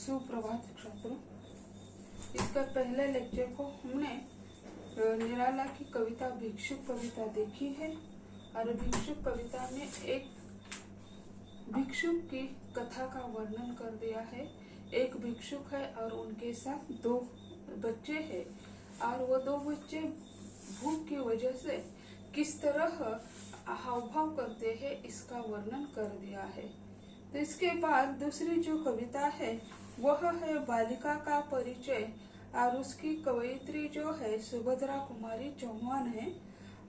सुप्रभात छात्रों। इसका पहले लेक्चर को हमने निराला की कविता भिक्षुक कविता देखी है और भिक्षुक कविता में एक भिक्षुक की कथा का वर्णन कर दिया है। एक भिक्षुक है और उनके साथ दो बच्चे हैं और वो दो बच्चे भूख की वजह से किस तरह हाव भाव करते हैं इसका वर्णन कर दिया है। तो इसके बाद दूसरी जो कविता है वह है बालिका का परिचय और उसकी कवयित्री जो है सुभद्रा कुमारी चौहान है।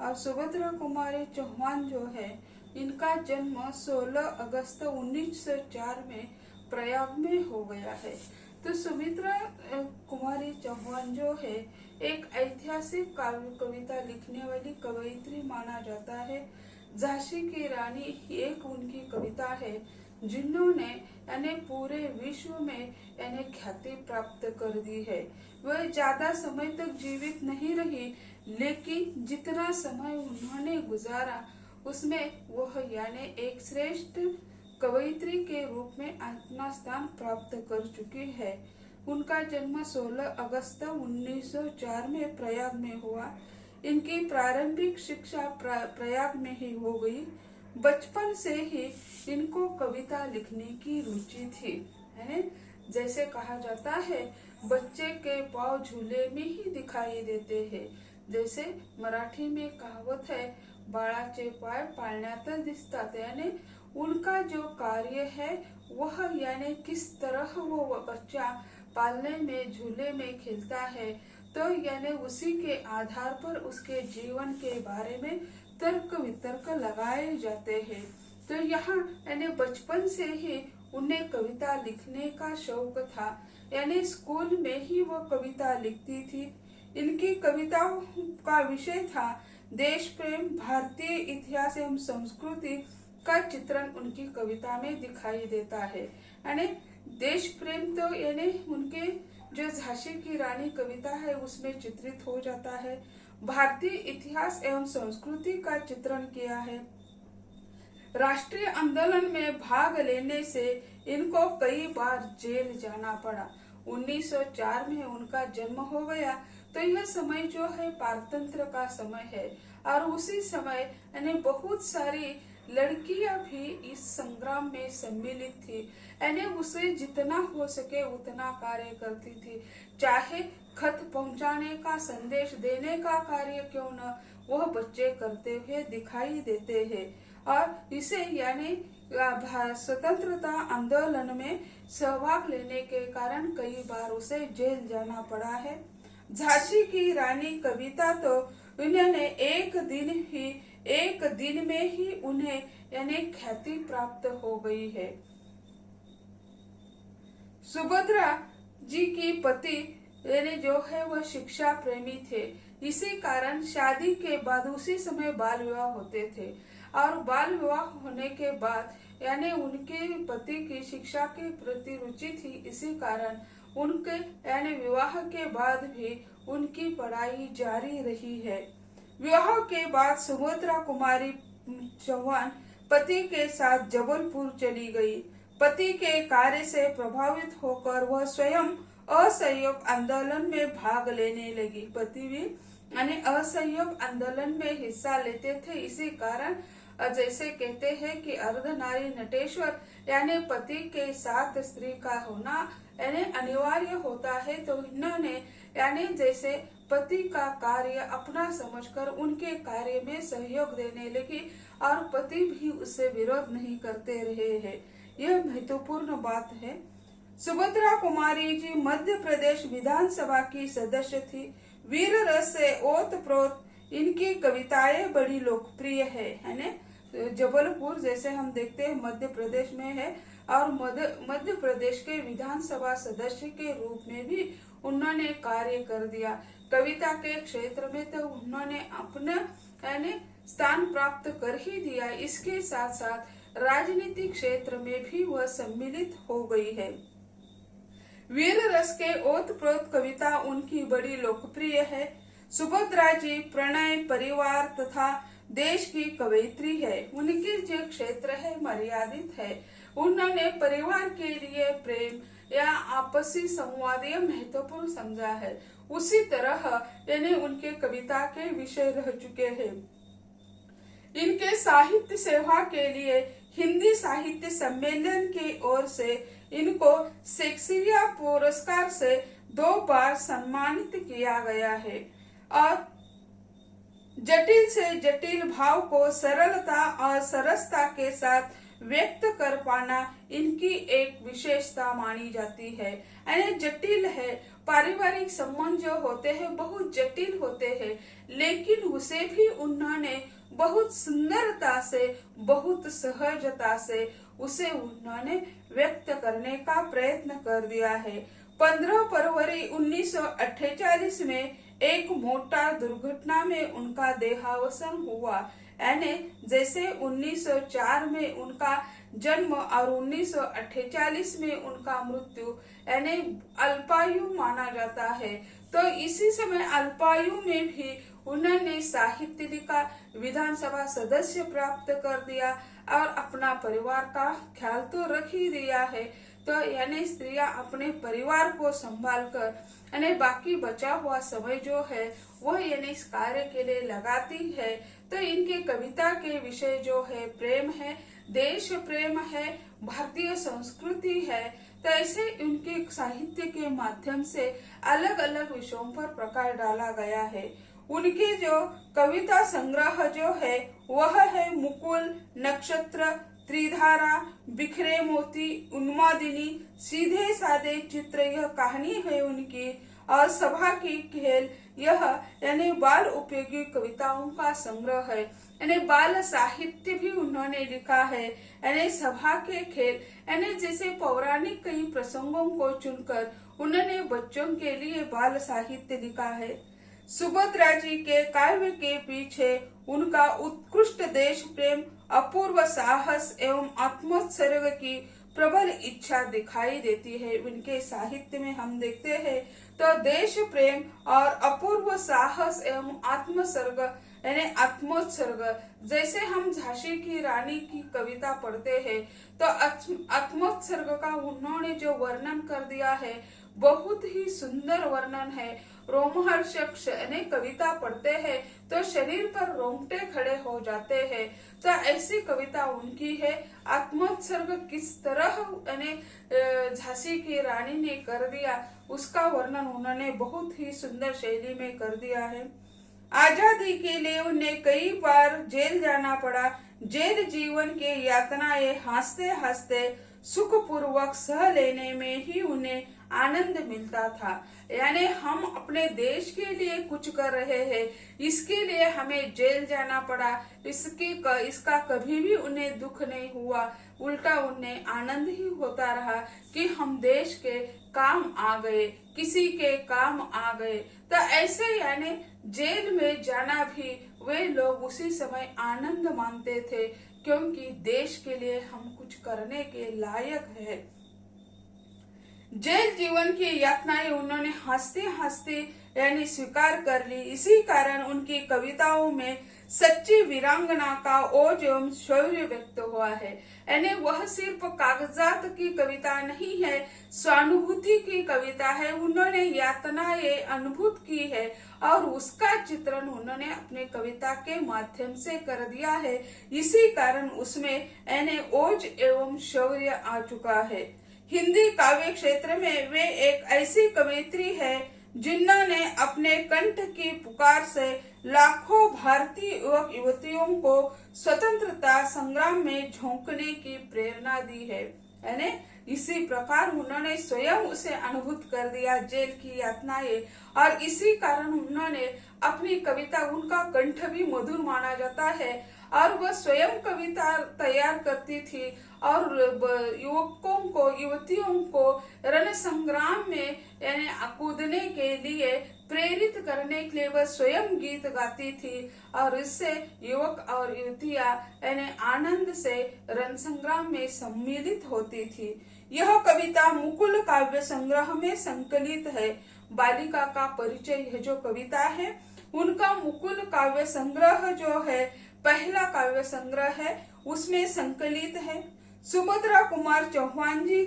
और सुभद्रा कुमारी चौहान जो है इनका जन्म 16 अगस्त 1904 में प्रयाग में हो गया है। तो सुभद्रा कुमारी चौहान जो है एक ऐतिहासिक काव्य कविता लिखने वाली कवयित्री माना जाता है। झांसी की रानी एक उनकी कविता है जिन्होंने यानी पूरे विश्व में यानी ख्याति प्राप्त कर दी है। वह ज्यादा समय तक जीवित नहीं रही, लेकिन जितना समय उन्होंने गुजारा उसमें वह यानी एक श्रेष्ठ कवयित्री के रूप में अपना स्थान प्राप्त कर चुकी है। उनका जन्म 16 अगस्त 1904 में प्रयाग में हुआ। इनकी प्रारंभिक शिक्षा प्रयाग में ही हो गई। बचपन से ही इनको कविता लिखने की रुचि थी, है न? जैसे कहा जाता है बच्चे के पाँव झूले में ही दिखाई देते हैं। जैसे मराठी में कहावत है बाळाचे पाय पाळण्यातच दिसतात, यानी उनका जो कार्य है वह यानी किस तरह वो बच्चा पालने में झूले में खेलता है, तो यानी उसी के आधार पर उसके जीवन के बारे में तर्क वितर्क लगाए जाते हैं। तो यहाँ यानी बचपन से ही उन्हें कविता लिखने का शौक था, यानी स्कूल में ही वो कविता लिखती थी। इनकी कविताओं का विषय था देश प्रेम, भारतीय इतिहास एवं संस्कृति का चित्रण उनकी कविता में दिखाई देता है। यानी देश प्रेम तो यानी उनके जो झांसी की रानी कविता है उसमें चित्रित हो जाता है। भारतीय इतिहास एवं संस्कृति का चित्रण किया है। राष्ट्रीय आंदोलन में भाग लेने से इनको कई बार जेल जाना पड़ा। 1904 में उनका जन्म हो गया, तो यह समय जो है पारतंत्र का समय है और उसी समय यानी बहुत सारी लड़कियां भी इस संग्राम में सम्मिलित थी। यानी उसे जितना हो सके उतना कार्य करती थी, चाहे खत पहुंचाने का, संदेश देने का कार्य क्यों न वह बच्चे करते हुए दिखाई देते हैं। और इसे यानी स्वतंत्रता आंदोलन में सहभाग लेने के कारण कई बार उसे जेल जाना पड़ा है। झांसी की रानी कविता तो उन्होंने एक दिन में ही उन्हें यानी ख्याति प्राप्त हो गई है। सुभद्रा जी की पति यानी जो है वह शिक्षा प्रेमी थे, इसी कारण शादी के बाद उसी समय बाल विवाह होते थे और बाल विवाह होने के बाद यानी उनके पति की शिक्षा के प्रति रुचि थी, इसी कारण उनके यानी विवाह के बाद भी उनकी पढ़ाई जारी रही है। विवाह के बाद सुभद्रा कुमारी चौहान पति के साथ जबलपुर चली गई। पति के कार्य से प्रभावित होकर वह स्वयं असहयोग आंदोलन में भाग लेने लगी। पति भी यानी असहयोग आंदोलन में हिस्सा लेते थे, इसी कारण जैसे कहते हैं कि अर्धनारी नटेश्वर यानी पति के साथ स्त्री का होना यानी अनिवार्य होता है। तो इन्होंने यानी जैसे पति का कार्य अपना समझकर उनके कार्य में सहयोग देने लगी और पति भी उससे विरोध नहीं करते रहे हैं। यह महत्वपूर्ण बात है। सुभद्रा कुमारी जी मध्य प्रदेश विधानसभा की सदस्य थी। वीर रस से ओत प्रोत इनकी कविताएं बड़ी लोकप्रिय है। जबलपुर जैसे हम देखते हैं मध्य प्रदेश में है और मध्य प्रदेश के विधानसभा सदस्य के रूप में भी उन्होंने कार्य कर दिया। कविता के क्षेत्र में तो उन्होंने अपना यानी स्थान प्राप्त कर ही दिया, इसके साथ साथ राजनीतिक क्षेत्र में भी वह सम्मिलित हो गई है। वीर रस के ओत प्रोत कविता उनकी बड़ी लोकप्रिय है। सुभद्रा जी प्रणय, परिवार तथा देश की कवयित्री है। उनकी जो क्षेत्र है मर्यादित है। उन्होंने परिवार के लिए प्रेम, या आपसी संवादीय महत्वपूर्ण समझा है, उसी तरह यानी उनके कविता के विषय रह चुके हैं। इनके साहित्य सेवा के लिए हिंदी साहित्य सम्मेलन की ओर से इनको शेक्सपियर पुरस्कार से 2 बार सम्मानित किया गया है और जटिल से जटिल भाव को सरलता और सरसता के साथ व्यक्त कर पाना इनकी एक विशेषता मानी जाती है। यानी जटिल है, पारिवारिक संबंध जो होते हैं बहुत जटिल होते हैं, लेकिन उसे भी उन्होंने बहुत सुंदरता से, बहुत सहजता से उसे उन्होंने व्यक्त करने का प्रयत्न कर दिया है। 15 फरवरी 1948 में एक मोटर दुर्घटना में उनका देहावसान हुआ। यानी जैसे 1904 में उनका जन्म और 1948 में उनका मृत्यु, यानी अल्पायु माना जाता है। तो इसी समय अल्पायु में भी उन्होंने साहित्य लिखा, विधानसभा सदस्य प्राप्त कर दिया और अपना परिवार का ख्याल तो रख ही दिया है। तो यानी स्त्रियां अपने परिवार को संभाल कर यानी बाकी बचा हुआ समय जो है वह यानी इस कार्य के लिए लगाती है। तो इनके कविता के विषय जो है प्रेम है, देश प्रेम है, भारतीय संस्कृति है। तो ऐसे उनके साहित्य के माध्यम से अलग अलग विषयों पर प्रकाश डाला गया है। उनके जो कविता संग्रह जो है वह है मुकुल, नक्षत्र, त्रिधारा, बिखरे मोती, उन्मादिनी, सीधे साधे चित्र, यह कहानी है उनकी। और सभा की खेल, यह यानी बाल उपयोगी कविताओं का संग्रह है। यानी बाल साहित्य भी उन्होंने लिखा है। यानी सभा के खेल यानी जैसे पौराणिक कई प्रसंगों को चुनकर उन्होंने बच्चों के लिए बाल साहित्य लिखा है। सुभद्रा जी के काव्य के पीछे उनका उत्कृष्ट देश प्रेम, अपूर्व साहस एवं आत्मोत्सर्ग की प्रबल इच्छा दिखाई देती है। उनके साहित्य में हम देखते हैं तो देश प्रेम और अपूर्व साहस एवं आत्मसर्ग यानी आत्मोत्सर्ग, जैसे हम झांसी की रानी की कविता पढ़ते हैं तो आत्मोत्सर्ग का उन्होंने जो वर्णन कर दिया है बहुत ही सुंदर वर्णन है। रोमहर्षक यानी कविता पढ़ते हैं तो शरीर पर रोंगटे खड़े हो जाते हैं। तो ऐसी कविता उनकी है। आत्मोत्सर्ग किस तरह यानी झांसी की रानी ने कर दिया उसका वर्णन उन्होंने बहुत ही सुंदर शैली में कर दिया है। आजादी के लिए उन्हें कई बार जेल जाना पड़ा। जेल जीवन के यातनाएं हंसते हंसते सुखपूर्वक सह लेने में ही उन्हें आनंद मिलता था। यानी हम अपने देश के लिए कुछ कर रहे हैं, इसके लिए हमें जेल जाना पड़ा, इसका कभी भी उन्हें दुख नहीं हुआ, उल्टा उन्हें आनंद ही होता रहा कि हम देश के काम आ गए, किसी के काम आ गए। तो ऐसे यानी जेल में जाना भी वे लोग उसी समय आनंद मानते थे, क्योंकि देश के लिए हम कुछ करने के लायक है। जेल जीवन की यातनाएं उन्होंने हंसते हंसते यानी स्वीकार कर ली। इसी कारण उनकी कविताओं में सच्ची वीरांगना का ओज एवं शौर्य व्यक्त हुआ है। यानी वह सिर्फ कागजात की कविता नहीं है, स्वानुभूति की कविता है। उन्होंने यातनाएं अनुभूत की है और उसका चित्रण उन्होंने अपने कविता के माध्यम से कर दिया है। इसी कारण उसमें यानी ओज एवं शौर्य आ चुका है। हिंदी काव्य क्षेत्र में वे एक ऐसी कवयित्री है जिन्होंने अपने कंठ की पुकार से लाखों भारतीय युवक युवतियों को स्वतंत्रता संग्राम में झोंकने की प्रेरणा दी है। यानी इसी प्रकार उन्होंने स्वयं उसे अनुभूत कर दिया जेल की यातनाएं, और इसी कारण उन्होंने अपनी कविता, उनका कंठ भी मधुर माना जाता है और वह स्वयं कविता तैयार करती थी और युवकों को, युवतियों को रण संग्राम में यानी कूदने के लिए प्रेरित करने के लिए वह स्वयं गीत गाती थी और इससे युवक और युवतियां यानी आनंद से रण संग्राम में सम्मिलित होती थी। यह कविता मुकुल काव्य संग्रह में संकलित है। बालिका का परिचय यह जो कविता है उनका मुकुल काव्य संग्रह जो है पहला काव्य संग्रह है, उसमें संकलित है। सुभद्रा कुमार चौहान जी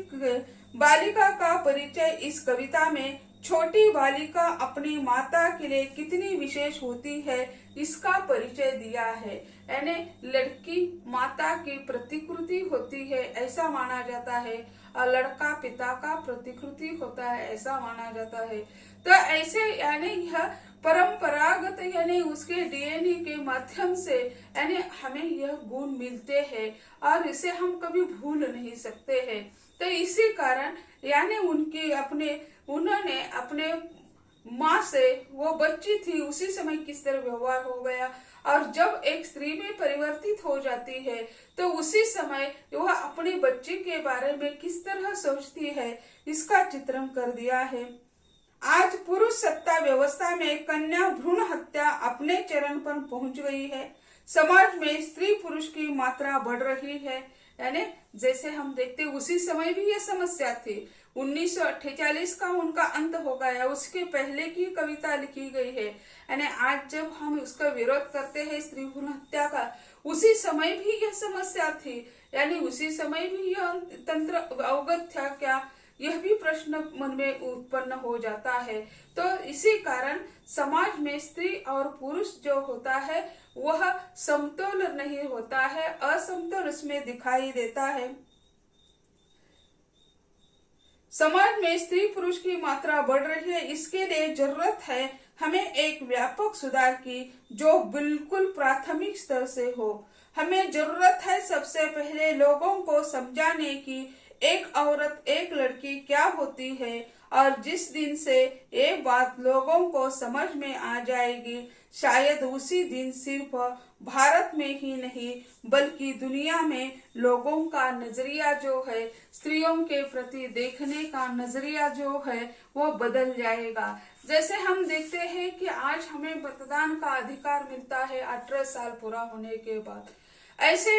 बालिका का परिचय इस कविता में छोटी बालिका अपनी माता के लिए कितनी विशेष होती है इसका परिचय दिया है। यानी लड़की माता की प्रतिकृति होती है ऐसा माना जाता है और लड़का पिता का प्रतिकृति होता है ऐसा माना जाता है। तो ऐसे यानी यह परंपरागत यानी उसके डीएनए के माध्यम से यानी हमें यह गुण मिलते हैं और इसे हम कभी भूल नहीं सकते हैं। तो इसी कारण यानी उन्होंने अपने माँ से, वो बच्ची थी उसी समय किस तरह व्यवहार हो गया और जब एक स्त्री में परिवर्तित हो जाती है तो उसी समय वह अपने बच्चे के बारे में किस तरह सोचती है इसका चित्रण कर दिया है। आज पुरुष सत्ता व्यवस्था में कन्या भ्रूण हत्या अपने चरम पर पहुंच गई है। समाज में स्त्री पुरुष की मात्रा बढ़ रही है। यानी जैसे हम देखते उसी समय भी ये समस्या थी। 1948 का उनका अंत हो गया, उसके पहले की कविता लिखी गई है। यानी आज जब हम उसका विरोध करते हैं स्त्री भ्रूण हत्या का, उसी समय भी यह समस्या थी। यानी उसी समय भी यह तंत्र अवगत था क्या, यह भी प्रश्न मन में उत्पन्न हो जाता है। तो इसी कारण समाज में स्त्री और पुरुष जो होता है वह समतोल नहीं होता है, असमतोल उसमें दिखाई देता है। समाज में स्त्री पुरुष की मात्रा बढ़ रही है, इसके लिए जरूरत है हमें एक व्यापक सुधार की जो बिल्कुल प्राथमिक स्तर से हो। हमें जरूरत है सबसे पहले लोगों को समझाने की एक औरत एक लड़की क्या होती है, और जिस दिन से ये बात लोगों को समझ में आ जाएगी शायद उसी दिन सिर्फ भारत में ही नहीं बल्कि दुनिया में लोगों का नजरिया जो है, स्त्रियों के प्रति देखने का नजरिया जो है वो बदल जाएगा। जैसे हम देखते हैं कि आज हमें मतदान का अधिकार मिलता है 18 साल पूरा होने के बाद। ऐसे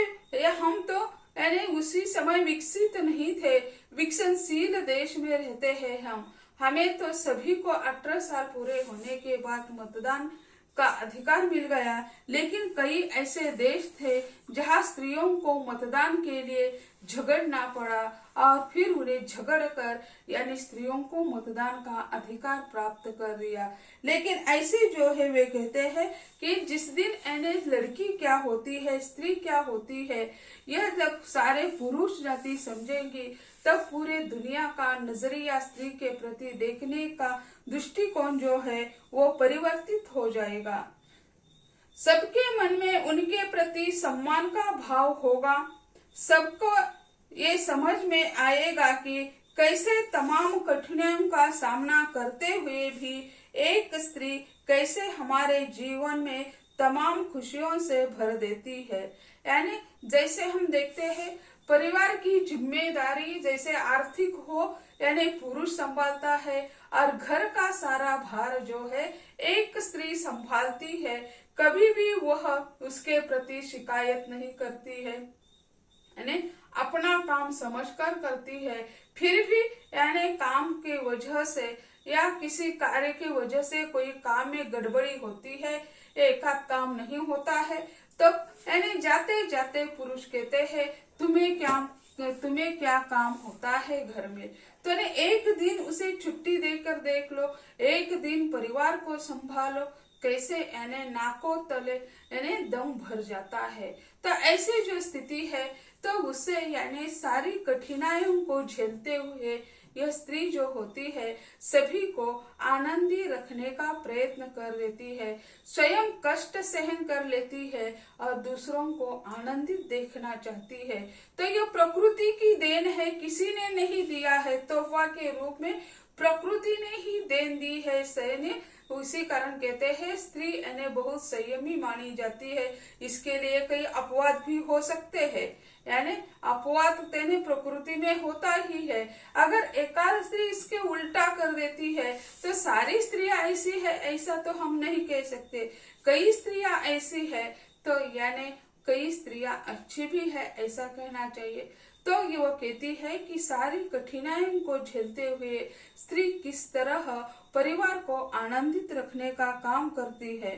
हम तो यानी उसी समय विकसित नहीं थे, विकसनशील देश में रहते हैं हमें तो सभी को 18 साल पूरे होने के बाद मतदान का अधिकार मिल गया। लेकिन कई ऐसे देश थे जहां स्त्रियों को मतदान के लिए झगड़ना पड़ा और फिर उन्हें झगड़ कर यानी स्त्रियों को मतदान का अधिकार प्राप्त कर दिया। लेकिन ऐसे जो है वे कहते हैं कि जिस दिन यानी लड़की क्या होती है, स्त्री क्या होती है, यह जब सारे पुरुष जाति समझेंगे तब पूरे दुनिया का नजरिया स्त्री के प्रति देखने का दृष्टिकोण जो है वो परिवर्तित हो जाएगा। सबके मन में उनके प्रति सम्मान का भाव होगा। सबको ये समझ में आएगा कि कैसे तमाम कठिनाइयों का सामना करते हुए भी एक स्त्री कैसे हमारे जीवन में तमाम खुशियों से भर देती है। यानी जैसे हम देखते हैं परिवार की जिम्मेदारी जैसे आर्थिक हो यानी पुरुष संभालता है और घर का सारा भार जो है एक स्त्री संभालती है, कभी भी वह उसके प्रति शिकायत नहीं करती है, यानी अपना काम समझकर करती है। फिर भी यानी काम के वजह से या किसी कार्य की वजह से कोई काम में गड़बड़ी होती है, एक आध काम नहीं होता है, तो यानी जाते जाते पुरुष कहते हैं तुम्हें क्या काम होता है घर में। तो एक दिन उसे छुट्टी देकर देख लो, एक दिन परिवार को संभालो, कैसे यानी नाकों तले यानी दम भर जाता है। तो ऐसी जो स्थिति है तो उससे यानी सारी कठिनाइयों को झेलते हुए यह स्त्री जो होती है सभी को आनंदी रखने का प्रयत्न कर देती है, स्वयं कष्ट सहन कर लेती है और दूसरों को आनंदित देखना चाहती है। तो यह प्रकृति की देन है, किसी ने नहीं दिया है, तोहफा के रूप में प्रकृति ने ही देन दी है। सैन्य उसी कारण कहते हैं स्त्री यानी बहुत संयमी मानी जाती है। इसके लिए कई अपवाद भी हो सकते हैं, यानी अपवाद तेने प्रकृति में होता ही है। अगर एकाध स्त्री इसके उल्टा कर देती है तो सारी स्त्रियां ऐसी है ऐसा तो हम नहीं कह सकते, कई स्त्रियां ऐसी है तो यानी कई स्त्रियां अच्छी भी है ऐसा कहना चाहिए। तो ये वो कहती है कि सारी कठिनाइयों को झेलते हुए स्त्री किस तरह परिवार को आनंदित रखने का काम करती है।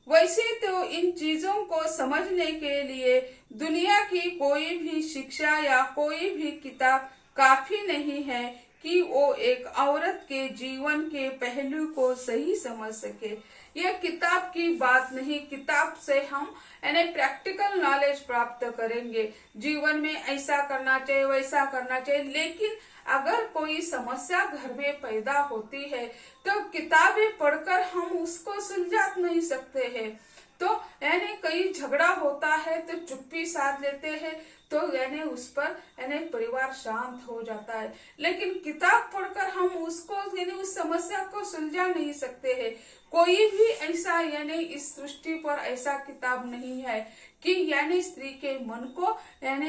वैसे तो इन चीजों को समझने के लिए दुनिया की कोई भी शिक्षा या कोई भी किताब काफी नहीं है कि वो एक औरत के जीवन के पहलू को सही समझ सके। यह किताब की बात नहीं, किताब से हम प्रैक्टिकल नॉलेज प्राप्त करेंगे, जीवन में ऐसा करना चाहिए वैसा करना चाहिए। लेकिन अगर कोई समस्या घर में पैदा होती है तो किताबें पढ़कर हम उसको सुलझा नहीं सकते हैं। तो कई झगड़ा होता है तो चुप्पी साध लेते हैं, तो उस पर परिवार शांत हो जाता है। लेकिन किताब पढ़कर हम उसको उस समस्या को सुलझा नहीं सकते हैं। कोई भी ऐसा इस सृष्टि पर ऐसा किताब नहीं है कि स्त्री के मन को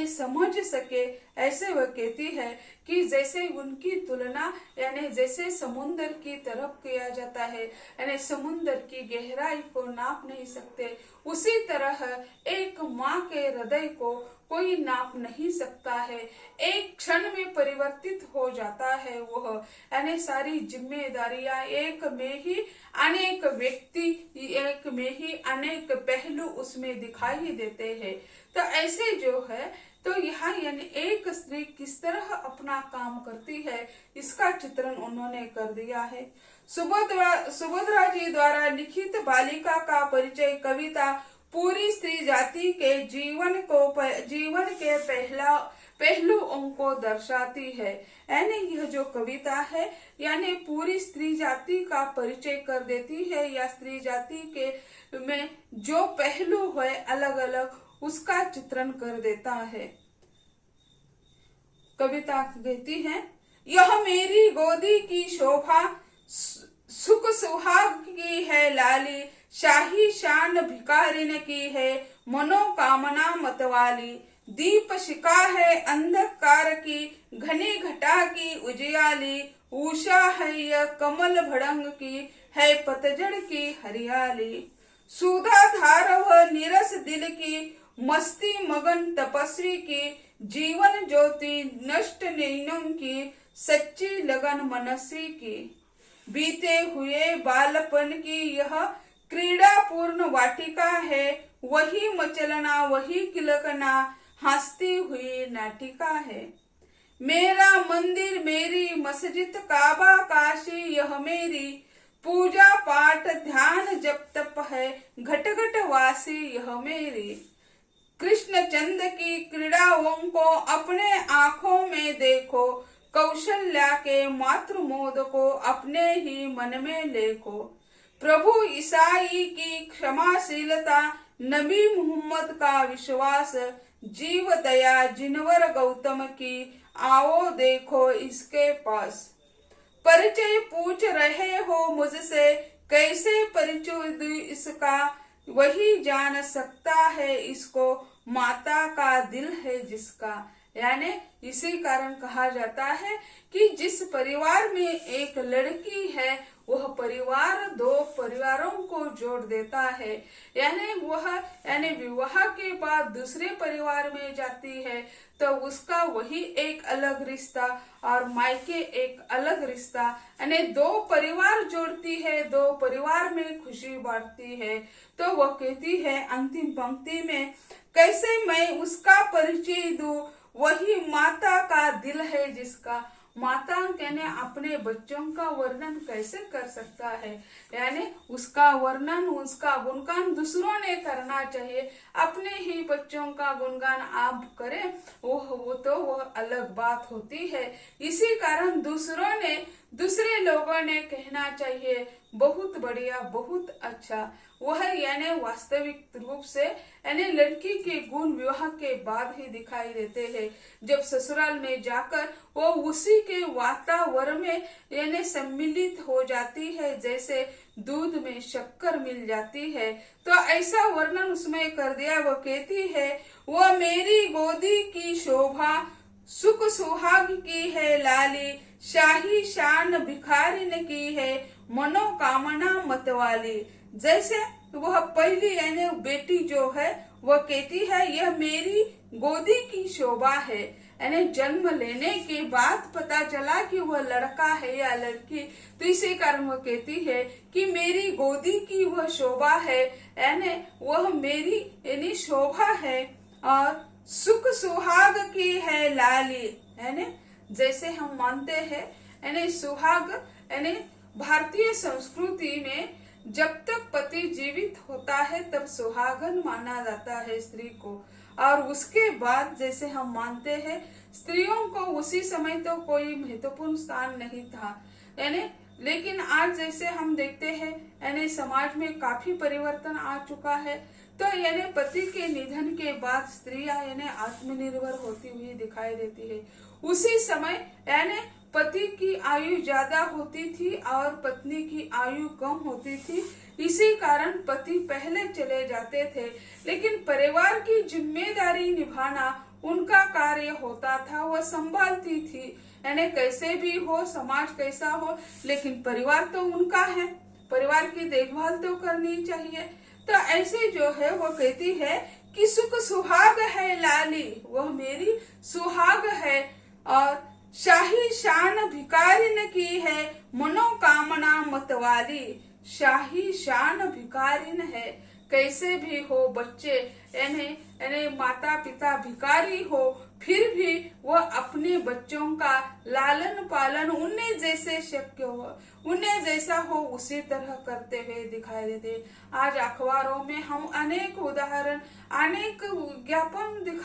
समझ सके। ऐसे वह कहती है कि जैसे उनकी तुलना जैसे समुद्र की तरफ किया जाता है, समुद्र की गहराई को नाप नहीं सकते, उसी तरह एक माँ के हृदय को कोई नाप नहीं सकता है। एक क्षण में परिवर्तित हो जाता है वह, सारी जिम्मेदारियां एक में ही अनेक व्यक्ति, एक में ही अनेक पहलू उसमें दिखाई देते हैं। तो ऐसे जो है तो यहाँ एक स्त्री किस तरह अपना काम करती है इसका चित्रण उन्होंने कर दिया है। सुभद्रा जी द्वारा लिखित बालिका का परिचय कविता पूरी स्त्री जाति के जीवन के पहलुओं को दर्शाती है। यह जो कविता है पूरी स्त्री जाति का परिचय कर देती है, या स्त्री जाति के में जो पहलू है अलग अलग उसका चित्रण कर देता है। कविता कहती है, यह मेरी गोदी की शोभा सुख सुहाग की है लाली, शाही शान भिखारिन की है मनोकामना मतवाली, दीप शिखा है अंधकार की घनी घटा की उजियाली, उषा है यह कमल भड़ंग की है पतझड़ की हरियाली, सुधा धार वह निरस दिल की मस्ती मगन तपस्वी की, जीवन ज्योति नष्ट नैनों की सच्ची लगन मनस्वी की, बीते हुए बालपन की यह क्रीड़ा पूर्ण वाटिका है, वही मचलना वही किलकना हंसती हुई नाटिका है, मेरा मंदिर मेरी मस्जिद काबा काशी यह मेरी, पूजा पाठ ध्यान जप तप है घट घट वासी यह मेरी, कृष्ण चंद की क्रीड़ाओं को अपने आंखों में देखो, कौशल्या के मातृ मोद को अपने ही मन में लेखो, प्रभु ईसाई की क्षमाशीलता नबी मुहम्मद का विश्वास, जीव दया जिनवर गौतम की आओ देखो इसके पास, परिचय पूछ रहे हो मुझसे कैसे परिचय दूं इसका, वही जान सकता है इसको माता का दिल है जिसका। इसी कारण कहा जाता है कि जिस परिवार में एक लड़की है वह परिवार दो परिवारों को जोड़ देता है, वह विवाह के बाद दूसरे परिवार में जाती है तो उसका वही एक अलग रिश्ता और मायके एक अलग रिश्ता, दो परिवार जोड़ती है, दो परिवार में खुशी बांटती है। तो वह कहती है अंतिम पंक्ति में, कैसे मैं उसका परिचय दूं, वही माता का दिल है जिसका। माता अपने बच्चों का वर्णन कैसे कर सकता है, उसका वर्णन उसका गुणगान दूसरों ने करना चाहिए, अपने ही बच्चों का गुणगान आप करें वो अलग बात होती है। इसी कारण दूसरे लोगों ने कहना चाहिए बहुत बढ़िया बहुत अच्छा। वह वास्तविक रूप से लड़की के गुण विवाह के बाद ही दिखाई देते हैं। जब ससुराल में जाकर वो उसी के वातावरण में सम्मिलित हो जाती है, जैसे दूध में शक्कर मिल जाती है। तो ऐसा वर्णन उसमें कर दिया। वो कहती है, वह मेरी गोदी की शोभा सुख सुहाग की है लाली, शाही शान भिखारिन की है मनोकामना मतवाली। जैसे वह पहली बेटी जो है वह कहती है यह मेरी गोदी की शोभा है, जन्म लेने के बाद पता चला कि वह लड़का है या लड़की, तो इसी कारण वह कहती है कि मेरी गोदी की वह शोभा है, वह मेरी शोभा है और सुख सुहाग की है लाली, जैसे हम मानते हैं, यानी सुहाग, यानी भारतीय संस्कृति में जब तक पति जीवित होता है तब सुहागन माना जाता है स्त्री को, और उसके बाद जैसे हम मानते हैं स्त्रियों को उसी समय तो कोई महत्वपूर्ण स्थान नहीं था, यानी लेकिन आज जैसे हम देखते हैं यानी समाज में काफी परिवर्तन आ चुका है। तो यानी पति के निधन के बाद स्त्रियां यानी आत्मनिर्भर होती हुई दिखाई देती है। उसी समय यानी पति की आयु ज्यादा होती थी और पत्नी की आयु कम होती थी, इसी कारण पति पहले चले जाते थे, लेकिन परिवार की जिम्मेदारी निभाना उनका कार्य होता था, वह संभालती थी। यानी कैसे भी हो, समाज कैसा हो, लेकिन परिवार तो उनका है, परिवार की देखभाल तो करनी चाहिए। तो ऐसे जो है वो कहती है कि सुख सुहाग है लाली, वह मेरी सुहाग है, और शाही शान भिकारिन की है मनोकामना मतवाली। शाही शान भिकारिन है, कैसे भी हो बच्चे यानी माता पिता भिखारी हो, फिर भी वह अपने बच्चों का लालन पालन उन्हें जैसे शक्य हो, उन्हें जैसा हो उसी तरह करते हुए दिखाई देते। आज अखबारों में हम अनेक उदाहरण, अनेक विज्ञापन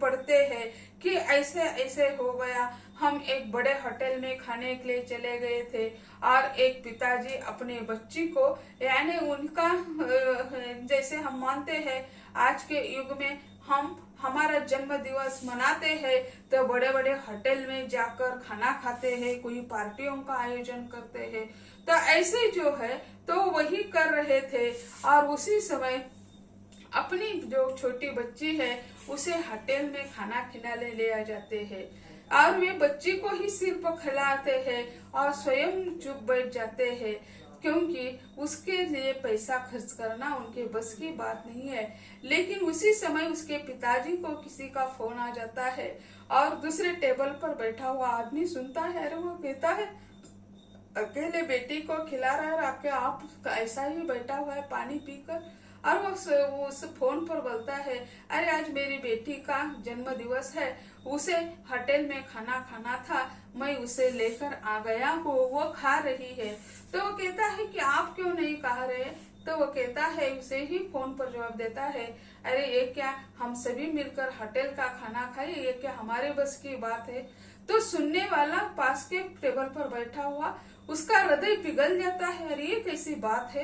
पढ़ते हैं कि ऐसे ऐसे हो गया। हम एक बड़े होटल में खाने के लिए चले गए थे और एक पिताजी अपने बच्ची को यानी उनका जैसे हम मानते हैं आज के युग में हम हमारा जन्म दिवस मनाते हैं तो बड़े बड़े होटल में जाकर खाना खाते हैं, कोई पार्टियों का आयोजन करते हैं। तो ऐसे जो है तो वही कर रहे थे, और उसी समय अपनी जो छोटी बच्ची है उसे होटल में खाना खिलाने ले आ जाते हैं, और वे बच्ची को ही सिर्फ खिलाते हैं और स्वयं चुप बैठ जाते हैं, क्योंकि उसके लिए पैसा खर्च करना उनके बस की बात नहीं है। लेकिन उसी समय उसके पिताजी को किसी का फोन आ जाता है और दूसरे टेबल पर बैठा हुआ आदमी सुनता है, अरे वो कहता है अकेले बेटी को खिला रहा है, आके आप ऐसा ही बैठा हुआ है पानी पीकर, और वो उस फोन पर बोलता है अरे आज मेरी बेटी का जन्म दिवस है, उसे होटल में खाना खाना था, मैं उसे लेकर आ गया हूँ, वो खा रही है। तो वो कहता है कि आप क्यों नहीं खा रहे? तो वो कहता है, उसे ही फोन पर जवाब देता है, अरे ये क्या हम सभी मिलकर होटल का खाना खाए, ये क्या हमारे बस की बात है? तो सुनने वाला पास के टेबल पर बैठा हुआ उसका हृदय पिघल जाता है, अरे ये कैसी बात है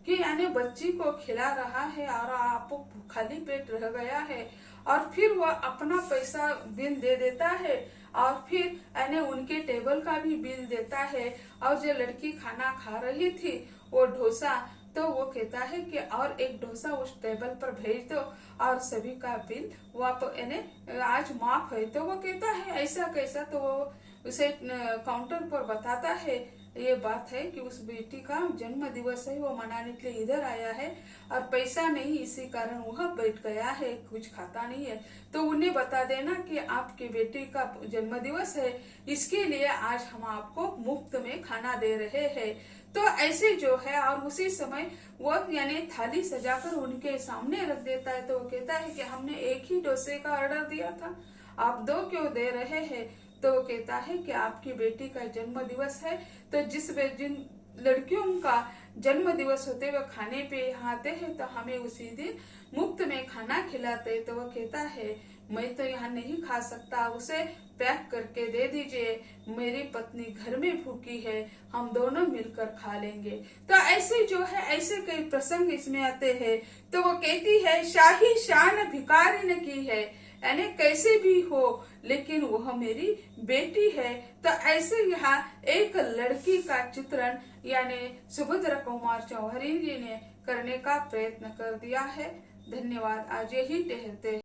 कि यानी बच्ची को खिला रहा है और आप खाली पेट रह गया है, और फिर वह अपना पैसा बिल दे देता है और फिर यानी उनके टेबल का भी बिल देता है, और जो लड़की खाना खा रही थी वो डोसा, तो वो कहता है कि और एक डोसा उस टेबल पर भेज दो और सभी का बिल वापस यानी आज माफ है। तो वो कहता है ऐसा कैसा? तो वो उसे काउंटर पर बताता है ये बात है कि उस बेटी का जन्म दिवस है, वो मनाने के लिए इधर आया है और पैसा नहीं, इसी कारण वह बैठ गया है, कुछ खाता नहीं है। तो उन्हें बता देना कि आपकी बेटी का जन्म दिवस है, इसके लिए आज हम आपको मुफ्त में खाना दे रहे हैं। तो ऐसे जो है, और उसी समय वो यानी थाली सजाकर उनके सामने रख देता है। तो वो कहता है कि हमने एक ही डोसे का ऑर्डर दिया था, आप दो क्यों दे रहे हैं? तो वो कहता है कि आपकी बेटी का जन्म दिवस है, तो जिन लड़कियों का जन्म दिवस होते हुए खाने पे यहाँ आते हैं तो हमें उसी दिन मुफ्त में खाना खिलाते। तो वो कहता है मैं तो यहाँ नहीं खा सकता, उसे पैक करके दे दीजिए, मेरी पत्नी घर में भूखी है, हम दोनों मिलकर खा लेंगे। तो ऐसे जो है ऐसे कई प्रसंग इसमें आते हैं। तो वो कहती है शाही शान भिखारिन की है, यानी कैसे भी हो लेकिन वह मेरी बेटी है। तो ऐसे यहाँ एक लड़की का चित्रण यानी सुभद्रा कुमार चौधरी जी ने करने का प्रयत्न कर दिया है। धन्यवाद। आज यही ठहरते हैं।